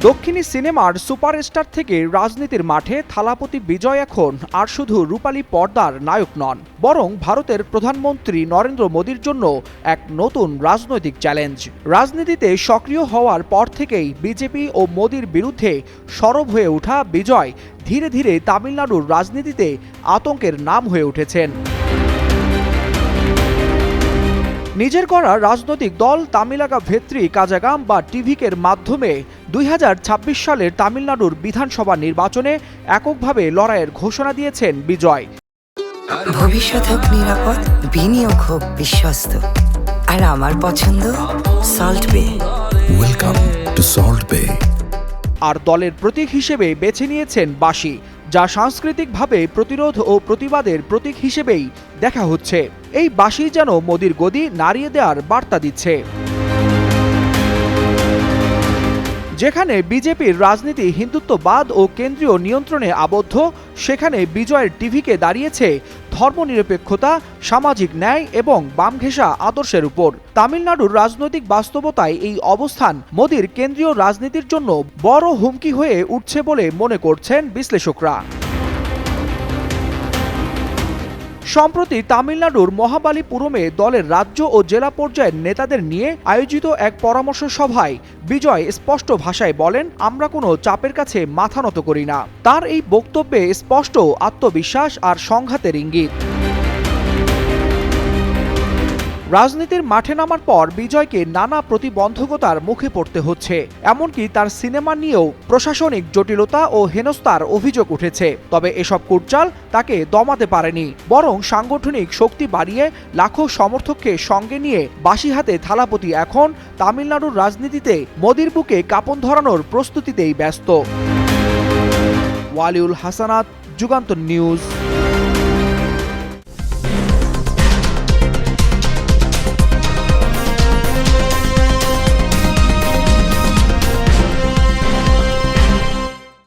দক্ষিণী সিনেমার সুপারস্টার থেকে রাজনীতির মাঠে থালাপতি বিজয় এখন আর শুধু রূপালী পর্দার নায়ক নন, বরং ভারতের প্রধানমন্ত্রী নরেন্দ্র মোদীর জন্য এক নতুন রাজনৈতিক চ্যালেঞ্জ। রাজনীতিতে সক্রিয় হওয়ার পর থেকেই বিজেপি ও মোদীর বিরুদ্ধে সরব হয়ে ওঠা বিজয় ধীরে ধীরে তামিলনাড়ুর রাজনীতিতে আতঙ্কের নাম হয়ে উঠেছেন। নিজের করা রাজনৈতিক দল তামিলাকা ভেত্রী কাজাগাম বা টিভিকের মাধ্যমে 2026 সালের তামিলনাড়ুর বিধানসভা নির্বাচনে এককভাবে লড়াইয়ের ঘোষণা দিয়েছেন বিজয়। ভবিষ্যৎ হোক নিরাপদ, বিনিয়োগ হোক বিশ্বস্ত, আর আমার পছন্দ সল্ট বে। ওয়েলকাম টু সল্ট বে। আর দলের প্রতীক হিসেবে বেছে নিয়েছেন বাঁশি, যা সাংস্কৃতিকভাবে প্রতিরোধ ও প্রতিবাদের প্রতীক হিসেবেই দেখা হচ্ছে। এই বাঁশি যেন মোদির গদি নাড়িয়ে দেওয়ার বার্তা দিচ্ছে। যেখানে বিজেপির রাজনীতি হিন্দুত্ববাদ ও কেন্দ্রীয় নিয়ন্ত্রণে আবদ্ধ, সেখানে বিজয়ের টিভিকে দাঁড়িয়েছে ধর্মনিরপেক্ষতা, সামাজিক ন্যায় এবং বামঘেঁষা আদর্শের উপর। তামিলনাড়ুর রাজনৈতিক বাস্তবতায় এই অবস্থান মোদির কেন্দ্রীয় রাজনীতির জন্য বড় হুমকি হয়ে উঠছে বলে মনে করছেন বিশ্লেষকরা। সম্প্রতি তামিলনাড়ুর মহাবালিপুরমে দলের রাজ্য ও জেলা পর্যায়ের নেতাদের নিয়ে আয়োজিত এক পরামর্শ সভায় বিজয় স্পষ্ট ভাষায় বলেন, আমরা কোনো চাপের কাছে মাথা নত করি না। তার এই বক্তব্যে স্পষ্ট আত্মবিশ্বাস আর সংঘাতের ইঙ্গিত। রাজনীতির মাঠে নামার পর বিজয়কে নানা প্রতিবন্ধকতার মুখে পড়তে হচ্ছে। এমনকি তার সিনেমা নিয়েও প্রশাসনিক জটিলতা ও হেনস্থার অভিযোগ উঠেছে। তবে এসব কুটচাল তাকে দমাতে পারেনি, বরং সাংগঠনিক শক্তি বাড়িয়ে লাখো সমর্থককে সঙ্গে নিয়ে বাঁশি হাতে থালাপতি এখন তামিলনাড়ুর রাজনীতিতে মোদির বুকে কাঁপন ধরানোর প্রস্তুতিতেই ব্যস্ত। ওয়ালিউল হাসানাত, যুগান্তর নিউজ।